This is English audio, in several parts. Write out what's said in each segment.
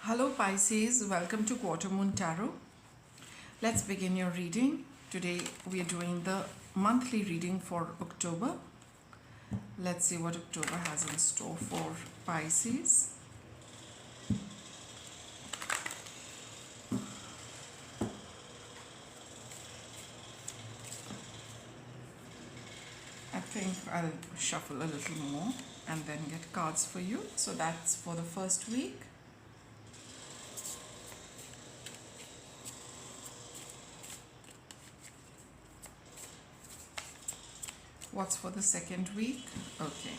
Hello Pisces, welcome to Quarter Moon Tarot. Let's begin your reading. Today we are doing the monthly reading for October. Let's see what October has in store for Pisces. I think I'll shuffle a little more and then get cards for you. So that's for the first week. What's for the second week? Okay.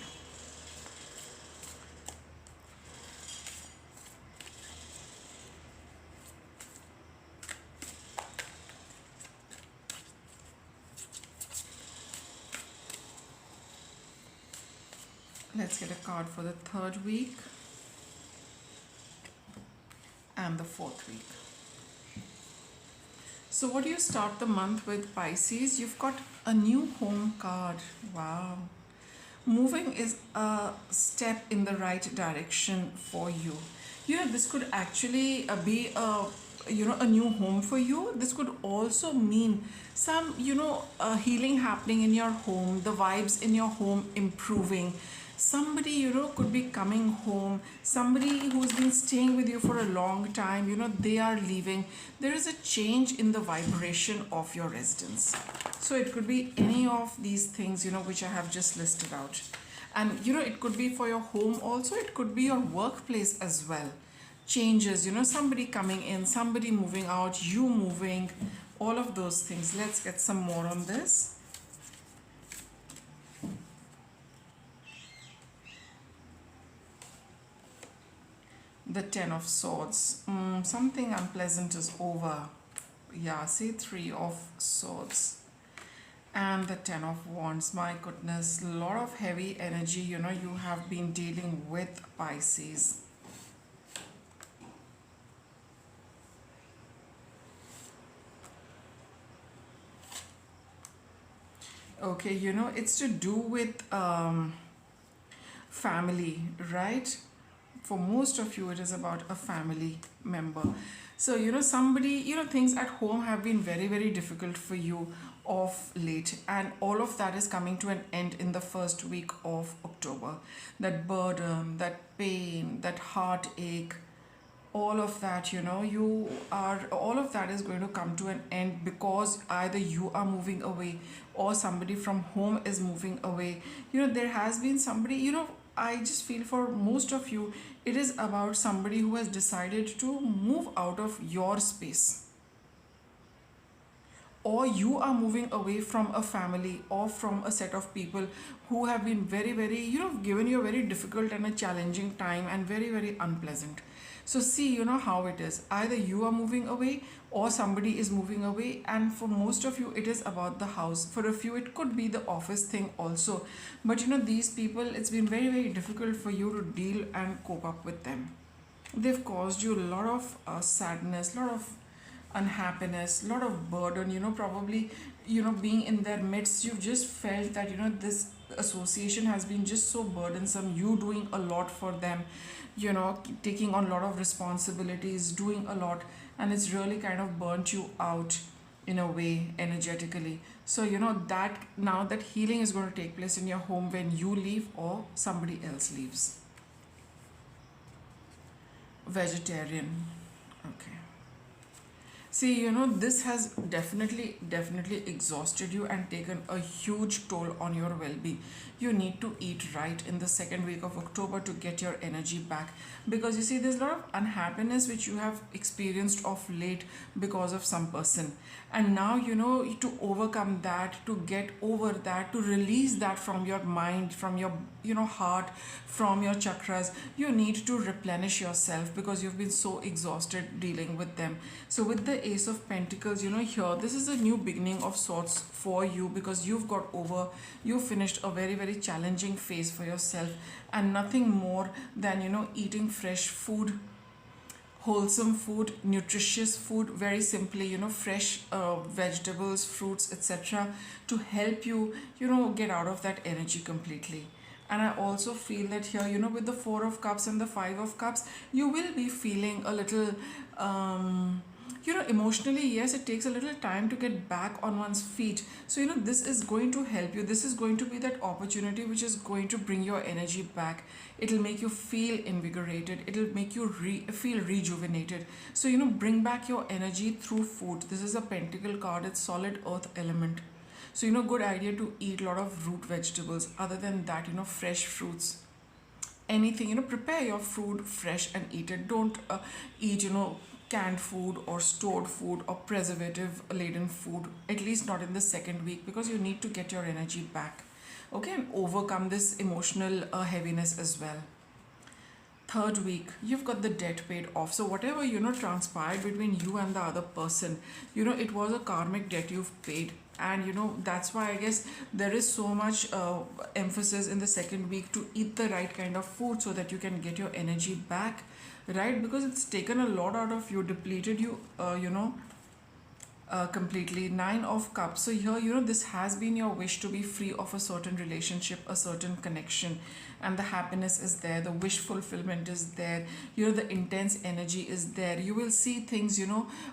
Let's get a card for the third week and the fourth week. So what do you start the month with, Pisces? You've got a new home card. Wow. Moving is a step in the right direction for you. This could actually be a new home for you. This could also mean some healing happening in your home, the vibes in your home improving. Somebody could be coming home, somebody who's been staying with you for a long time, they are leaving. There is a change in the vibration of your residence. So it could be any of these things which I have just listed out. And it could be for your home also, it could be your workplace as well. Changes, somebody coming in, somebody moving out, you moving, all of those things. Let's get some more on this. The Ten of Swords. Something unpleasant is over. Yeah, see, Three of Swords. And the Ten of Wands. My goodness, a lot of heavy energy, you have been dealing with, Pisces. Okay, it's to do with family, right? For most of you, it is about a family member. So, somebody, things at home have been very, very difficult for you of late. And all of that is coming to an end in the first week of October. That burden, that pain, that heartache, all of that, all of that is going to come to an end because either you are moving away or somebody from home is moving away. There has been somebody, I just feel for most of you, it is about somebody who has decided to move out of your space. Or you are moving away from a family or from a set of people who have been very, very, given you a very difficult and a challenging time and very, very unpleasant. So see, how it is. Either you are moving away or somebody is moving away. And for most of you, it is about the house. For a few, it could be the office thing also. But these people, it's been very, very difficult for you to deal and cope up with them. They've caused you a lot of sadness, a lot of unhappiness, a lot of burden, probably, being in their midst, you've just felt that, this association has been just so burdensome, you doing a lot for them, taking on a lot of responsibilities, doing a lot, and it's really kind of burnt you out in a way energetically. So, that now that healing is going to take place in your home when you leave or somebody else leaves. Vegetarian. Okay. See, this has definitely exhausted you and taken a huge toll on your well-being. You need to eat right in the second week of October to get your energy back. Because you see, there's a lot of unhappiness which you have experienced of late because of some person. And now, to overcome that, to get over that, to release that from your mind, from your, heart, from your chakras, you need to replenish yourself because you've been so exhausted dealing with them. So with the Ace of Pentacles, here, this is a new beginning of sorts for you because you finished a very, very challenging phase for yourself, and nothing more than, eating fresh food, wholesome food, nutritious food, very simply, fresh vegetables, fruits, etc., to help you, get out of that energy completely. And I also feel that here, with the Four of Cups and the Five of Cups, you will be feeling a little, emotionally, yes, it takes a little time to get back on one's feet. So, this is going to help you. This is going to be that opportunity which is going to bring your energy back. It'll make you feel invigorated. It'll make you feel rejuvenated. So, bring back your energy through food. This is a pentacle card. It's solid earth element. So, good idea to eat a lot of root vegetables. Other than that, fresh fruits. Anything, prepare your food fresh and eat it. Don't eat, canned food or stored food or preservative laden food, at least not in the second week, because you need to get your energy back. Okay, and overcome this emotional heaviness as well. Third week, you've got the debt paid off. So whatever transpired between you and the other person, it was a karmic debt you've paid. And that's why I guess there is so much emphasis in the second week to eat the right kind of food so that you can get your energy back, right? Because it's taken a lot out of you, depleted you, completely. Nine of Cups. So here, this has been your wish to be free of a certain relationship, a certain connection, and the happiness is there, the wish fulfillment is there, the intense energy is there. You will see things,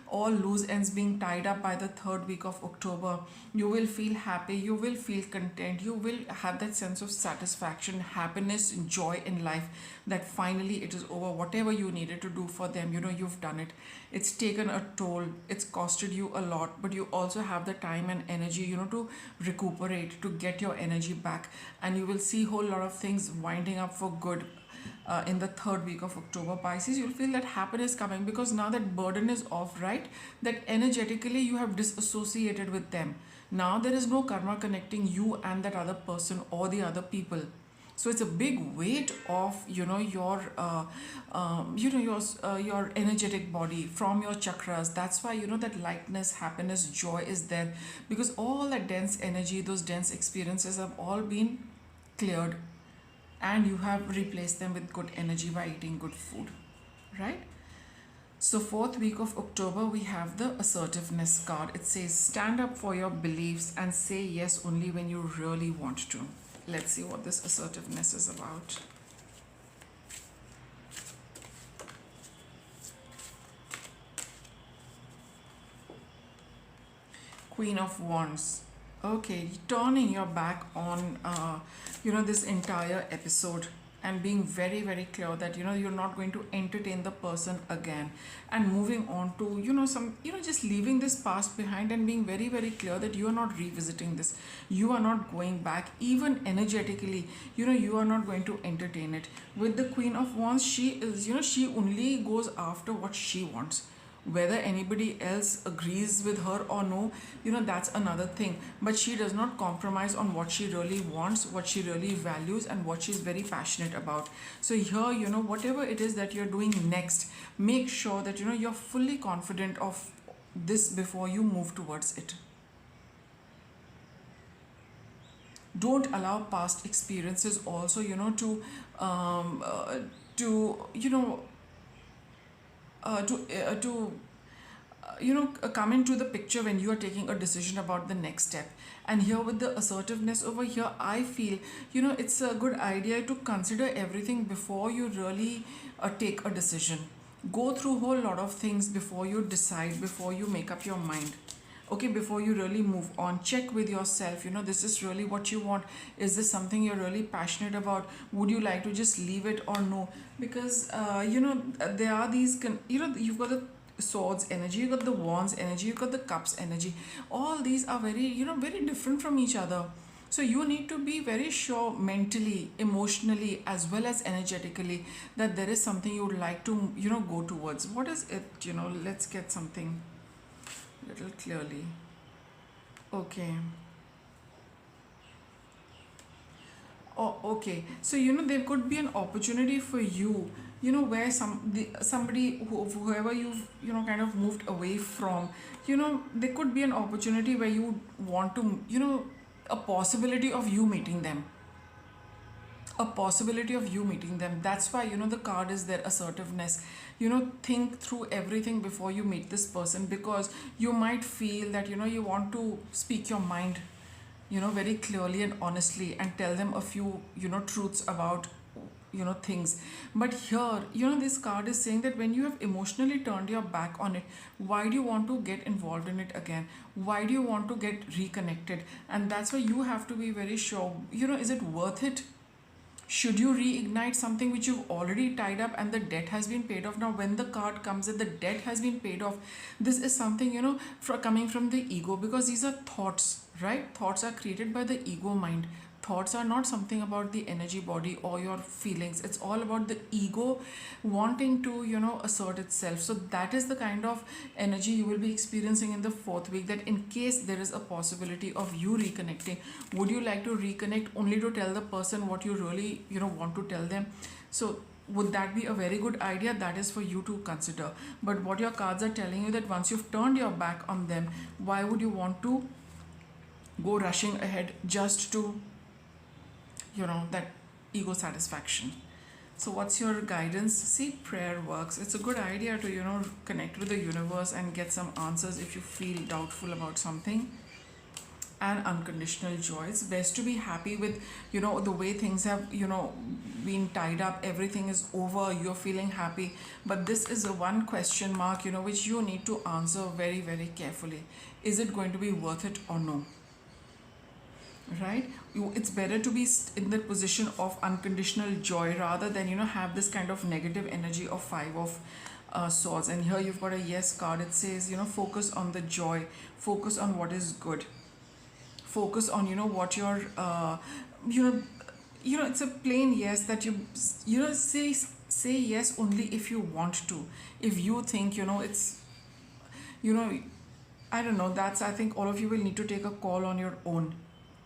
all loose ends being tied up by the third week of October. You will feel happy, you will feel content, you will have that sense of satisfaction, happiness, joy in life, that finally it is over. Whatever you needed to do for them, you've done it. It's taken a toll, it's costed you a lot, but you also have the time and energy, to recuperate, to get your energy back. And you will see a whole lot of things winding up for good. In the third week of October, Pisces, you'll feel that happiness coming, because now that burden is off, right? That energetically you have disassociated with them. Now there is no karma connecting you and that other person or the other people. So it's a big weight of your energetic body from your chakras. That's why that lightness, happiness, joy is there, because all that dense energy, those dense experiences have all been cleared, and you have replaced them with good energy by eating good food, right? So fourth week of October, we have the assertiveness card. It says stand up for your beliefs and say yes only when you really want to. Let's see what this assertiveness is about. Queen of Wands. Okay, turning your back on this entire episode and being very, very clear that you're not going to entertain the person again, and moving on to just leaving this past behind and being very, very clear that you are not revisiting this. You are not going back, even energetically. You are not going to entertain it. With the Queen of Wands, she is she only goes after what she wants. Whether anybody else agrees with her or no, that's another thing. But she does not compromise on what she really wants, what she really values, and what she's very passionate about. So here, whatever it is that you're doing next, make sure that you're fully confident of this before you move towards it. Don't allow past experiences also to come into the picture when you are taking a decision about the next step. And here with the assertiveness over here, I feel it's a good idea to consider everything before you really take a decision. Go through a whole lot of things before you decide, before you make up your mind. Okay, before you really move on, check with yourself, this is really what you want. Is this something you're really passionate about? Would you like to just leave it or no? Because there are these you've got the swords energy, you've got the wands energy, you've got the cups energy. All these are very very different from each other. So you need to be very sure mentally, emotionally, as well as energetically, that there is something you would like to go towards. What is it? Let's get something little clearly. Okay. Oh, okay. So there could be an opportunity for you, where somebody whoever you've kind of moved away from, there could be an opportunity where you want to a possibility of you meeting them. That's why the card is there, assertiveness. Think through everything before you meet this person, because you might feel that you want to speak your mind very clearly and honestly, and tell them a few, truths about, things. But here, this card is saying that when you have emotionally turned your back on it, why do you want to get involved in it again? Why do you want to get reconnected? And that's why you have to be very sure, is it worth it? Should you reignite something which you've already tied up and the debt has been paid off? Now when the card comes that the debt has been paid off, this is something, coming from the ego, because these are thoughts, right? Thoughts are created by the ego mind. Thoughts are not something about the energy body or your feelings. It's all about the ego wanting to, assert itself. So that is the kind of energy you will be experiencing in the fourth week, that in case there is a possibility of you reconnecting, would you like to reconnect only to tell the person what you really, want to tell them? So would that be a very good idea? That is for you to consider. But what your cards are telling you, that once you've turned your back on them, why would you want to go rushing ahead just to, that ego satisfaction? So what's your guidance? See, prayer works. It's a good idea to, connect with the universe and get some answers if you feel doubtful about something. And unconditional joy. It's best to be happy with, the way things have, been tied up. Everything is over. You're feeling happy. But this is a one question mark, which you need to answer very, very carefully. Is it going to be worth it or no? Right? It's better to be in the position of unconditional joy rather than, have this kind of negative energy of five of swords. And here you've got a yes card. It says, focus on the joy, focus on what is good, focus on, what you're it's a plain yes, that say yes only if you want to. If you think, it's, I don't know, that's, I think all of you will need to take a call on your own.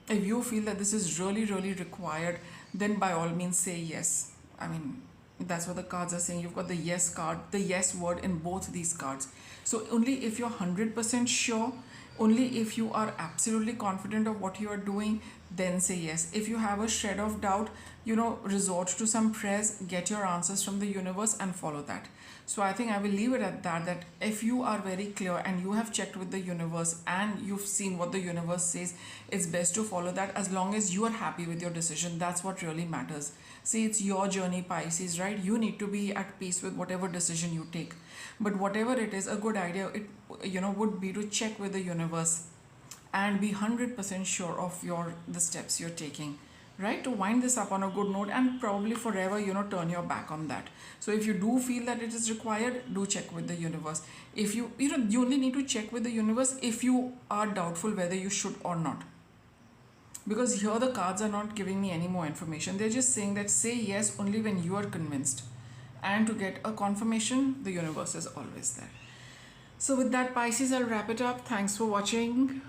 If you feel that this is really, really required, then by all means say yes. I mean, that's what the cards are saying. You've got the yes card, the yes word in both these cards. So only if you're 100% sure, only if you are absolutely confident of what you are doing, then say yes. If you have a shred of doubt, resort to some prayers, get your answers from the universe and follow that. So I think I will leave it at that, that if you are very clear and you have checked with the universe and you've seen what the universe says, it's best to follow that as long as you are happy with your decision. That's what really matters. See, it's your journey, Pisces, right? You need to be at peace with whatever decision you take. But whatever it is, a good idea, it would be to check with the universe and be 100% sure of the steps you're taking, right? To wind this up on a good note and probably forever, turn your back on that. So if you do feel that it is required, do check with the universe. If you only need to check with the universe if you are doubtful whether you should or not. Because here the cards are not giving me any more information. They're just saying that say yes only when you are convinced. And to get a confirmation, the universe is always there. So with that, Pisces, I'll wrap it up. Thanks for watching.